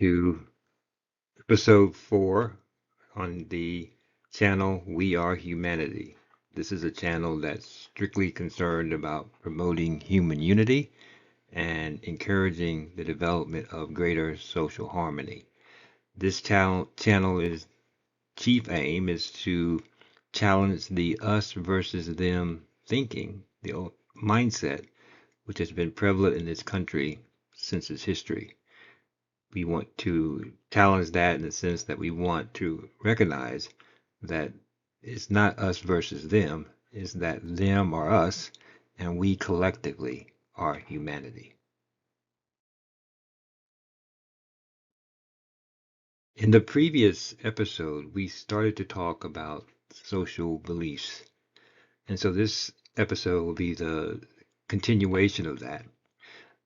to episode 4 on the channel We Are Humanity. This is a channel that's strictly concerned about promoting human unity and encouraging the development of greater social harmony. This channel is chief aim is to challenge the us versus them thinking, the old mindset, which has been prevalent in this country since its history. We want to challenge that in the sense that we want to recognize that it's not us versus them, it's that them are us and we collectively are humanity. In the previous episode, we started to talk about social beliefs. And so this episode will be the continuation of that.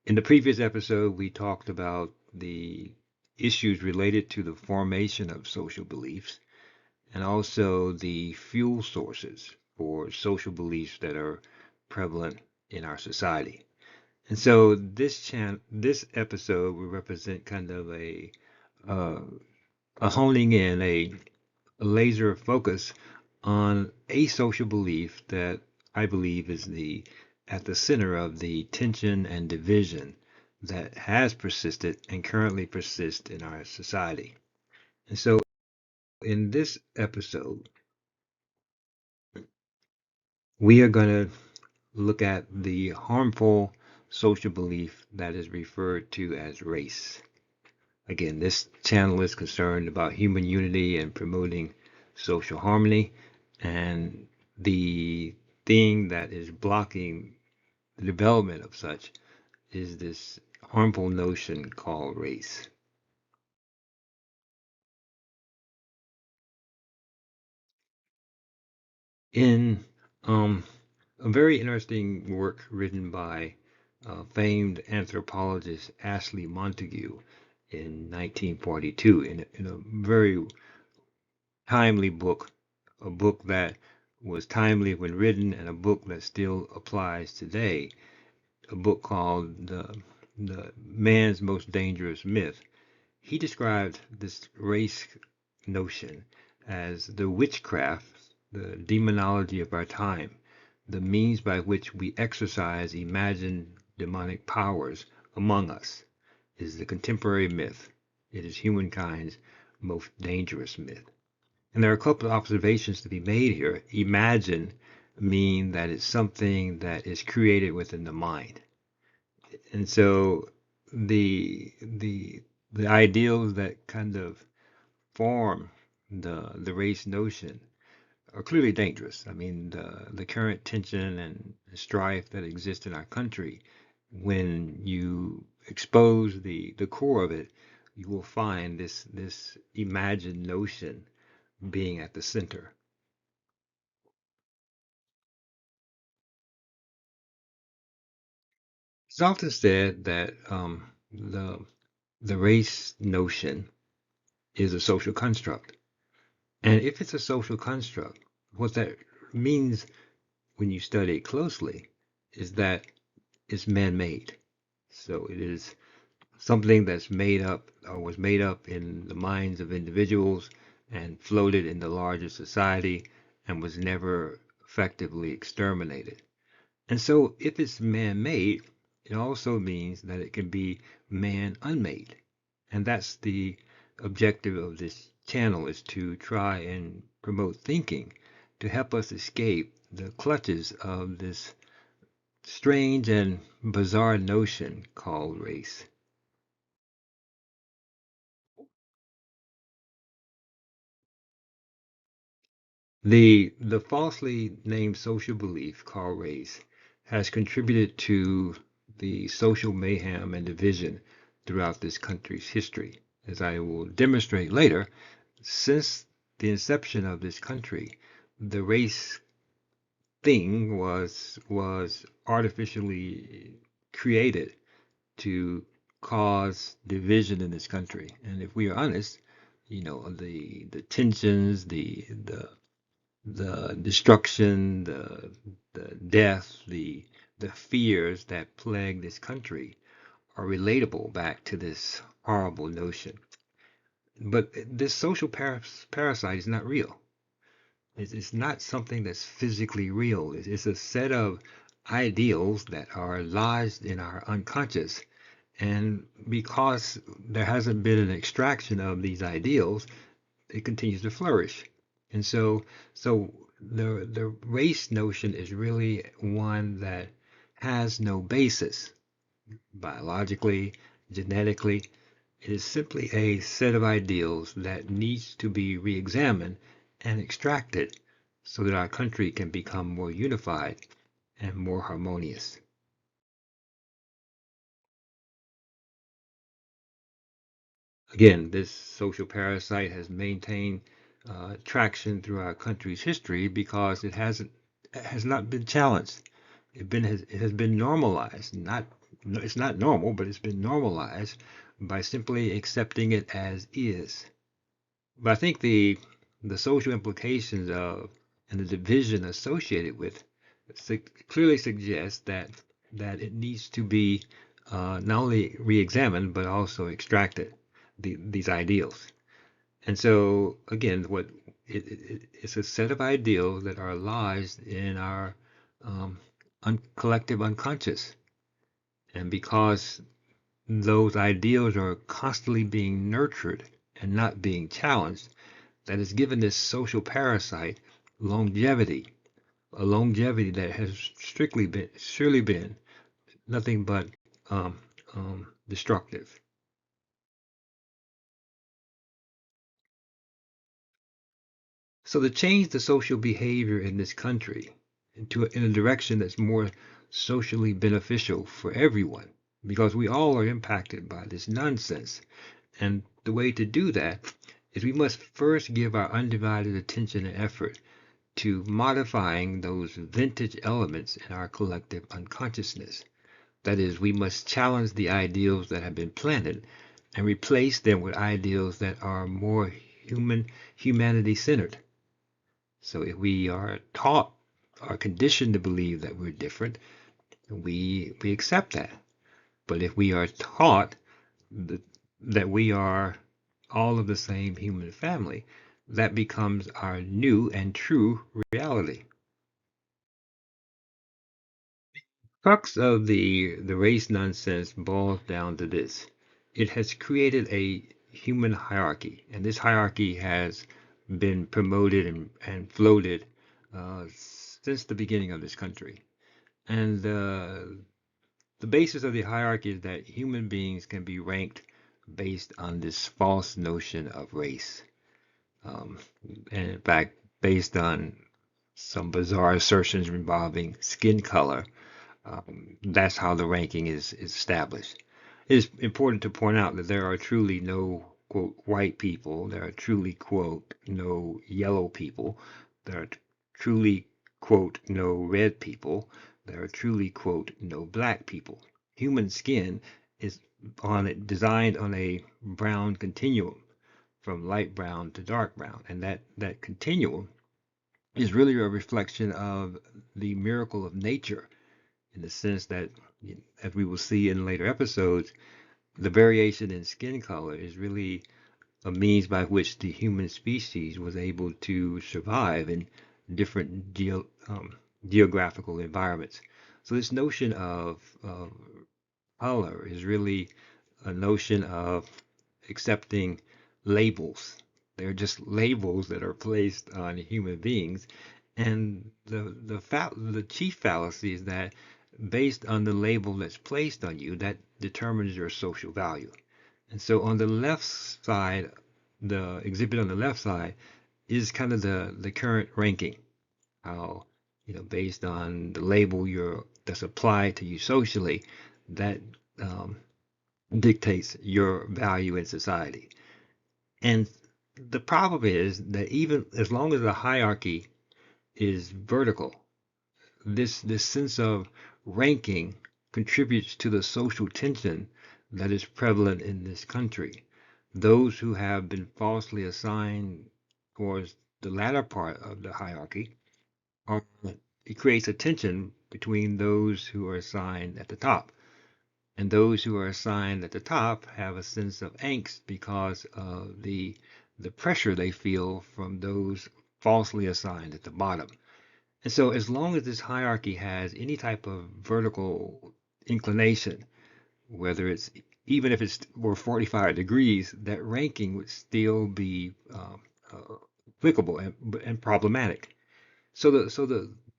In the previous episode, we talked about the issues related to the formation of social beliefs and also the fuel sources for social beliefs that are prevalent in our society. And so this episode will represent kind of uh, a honing in, a laser focus on a social belief that I believe is at the center of the tension and division that has persisted and currently persists in our society. And so in this episode, we are going to look at the harmful social belief that is referred to as race. Again, this channel is concerned about human unity and promoting social harmony, and the thing that is blocking the development of such is this harmful notion called race. In a very interesting work written by famed anthropologist Ashley Montagu in 1942, in a very timely book, a book that was timely when written and a book that still applies today, a book called the Man's Most Dangerous Myth. He described this race notion as the witchcraft, the demonology of our time, the means by which we exercise imagined demonic powers among us. It is the contemporary myth. It is humankind's most dangerous myth. And there are a couple of observations to be made here. Imagine mean that it's something that is created within the mind. And so the ideals that kind of form the race notion are clearly dangerous. I mean, the current tension and strife that exists in our country, when you expose the core of it, you will find this imagined notion being at the center. It's often said that the race notion is a social construct. And if it's a social construct, what that means when you study it closely is that it's man-made. So it is something that's made up or was made up in the minds of individuals and floated in the larger society and was never effectively exterminated. And so if it's man-made, it also means that it can be man-unmade. And that's the objective of this channel, is to try and promote thinking to help us escape the clutches of this strange and bizarre notion called race. The falsely named social belief called race has contributed to the social mayhem and division throughout this country's history. As I will demonstrate later, since the inception of this country, the race thing was artificially created to cause division in this country. And if we are honest, the tensions, the destruction, the death, the fears that plague this country are relatable back to this horrible notion. But this social parasite is not real. It's not something that's physically real. It's a set of ideals that are lodged in our unconscious. And because there hasn't been an extraction of these ideals, it continues to flourish. And so the race notion is really one that has no basis biologically, genetically. It is simply a set of ideals that needs to be re-examined and extracted so that our country can become more unified and more harmonious. Again, this social parasite has maintained traction through our country's history because it has not been challenged. It has been normalized. Not it's not normal, but it's been normalized by simply accepting it as is. But I think the social implications of and the division associated with clearly suggests that it needs to be not only re-examined but also extracted these ideals. And so again, it's a set of ideals that are lodged in our um, collective unconscious, and because those ideals are constantly being nurtured and not being challenged, that has given this social parasite longevity, a longevity that has strictly been, surely been nothing but um, destructive. So to change the social behavior in this country in a direction that's more socially beneficial for everyone, because we all are impacted by this nonsense. And the way to do that is we must first give our undivided attention and effort to modifying those vintage elements in our collective unconsciousness. That is, we must challenge the ideals that have been planted and replace them with ideals that are more humanity centered. So if we are taught or conditioned to believe that we're different, we accept that. But if we are taught that, that we are all of the same human family, that becomes our new and true reality. Crux of the race nonsense boils down to this. It has created a human hierarchy, and this hierarchy has been promoted and floated since the beginning of this country. And the basis of the hierarchy is that human beings can be ranked based on this false notion of race. Um, and in fact, based on some bizarre assertions involving skin color, that's how the ranking is established. It is important to point out that there are truly no, quote, white people. There are truly, quote, no yellow people. There are truly, quote, no red people. There are truly, quote, no black people. Human skin is on it designed on a brown continuum from light brown to dark brown. And that continuum is really a reflection of the miracle of nature in the sense that, as we will see in later episodes, the variation in skin color is really a means by which the human species was able to survive in different geographical environments. So this notion of color is really a notion of accepting labels. They're just labels that are placed on human beings. And the chief fallacy is that based on the label that's placed on you, that determines your social value. And so on the left side, the exhibit on the left side is kind of the current ranking, how, based on the label that's applied to you socially, that um, dictates your value in society. And the problem is that even as long as the hierarchy is vertical, this sense of ranking contributes to the social tension that is prevalent in this country. Those who have been falsely assigned towards the latter part of the hierarchy are, it creates a tension between those who are assigned at the top. And those who are assigned at the top have a sense of angst because of the pressure they feel from those falsely assigned at the bottom. And so as long as this hierarchy has any type of vertical inclination, whether it's even if it's were 45 degrees, that ranking would still be applicable and problematic. So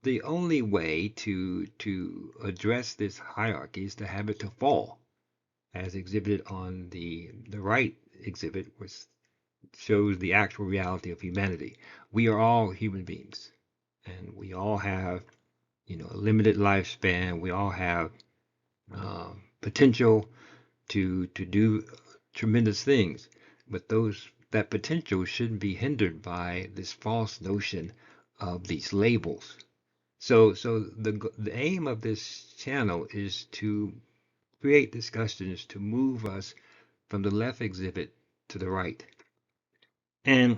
the only way to address this hierarchy is to have it to fall, as exhibited on the right exhibit, which shows the actual reality of humanity. We are all human beings, and we all have, a limited lifespan. We all have potential to do tremendous things, but those that potential shouldn't be hindered by this false notion of these labels. So the aim of this channel is to create discussions to move us from the left exhibit to the right. And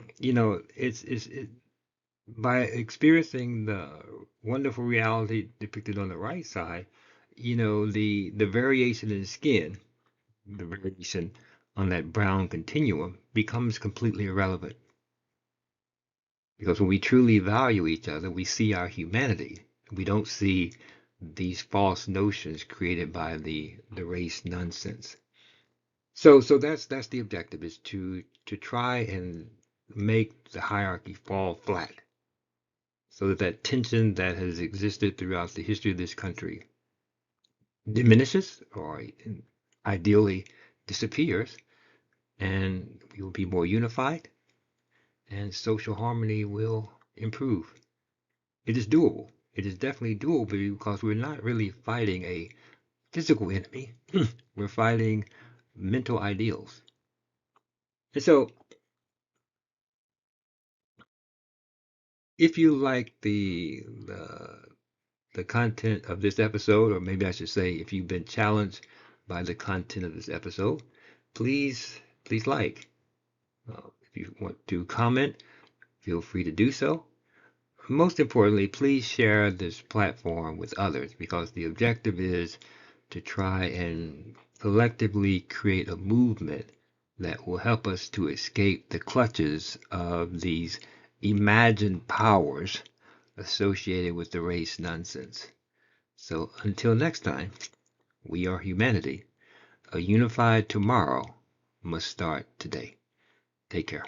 by experiencing the wonderful reality depicted on the right side, the variation in skin, the variation on that brown continuum becomes completely irrelevant. Because when we truly value each other, we see our humanity. We don't see these false notions created by the race nonsense. So that's the objective, is to try and make the hierarchy fall flat, so that that tension that has existed throughout the history of this country diminishes, or ideally disappears, and we will be more unified, and social harmony will improve. It is doable. It is definitely doable because we're not really fighting a physical enemy. We're fighting mental ideals. And so, if you like the content of this episode, or maybe I should say, if you've been challenged by the content of this episode, please like. If you want to comment, feel free to do so. Most importantly, please share this platform with others, because the objective is to try and collectively create a movement that will help us to escape the clutches of these imagined powers associated with the race nonsense. So until next time, we are humanity. A unified tomorrow must start today. Take care.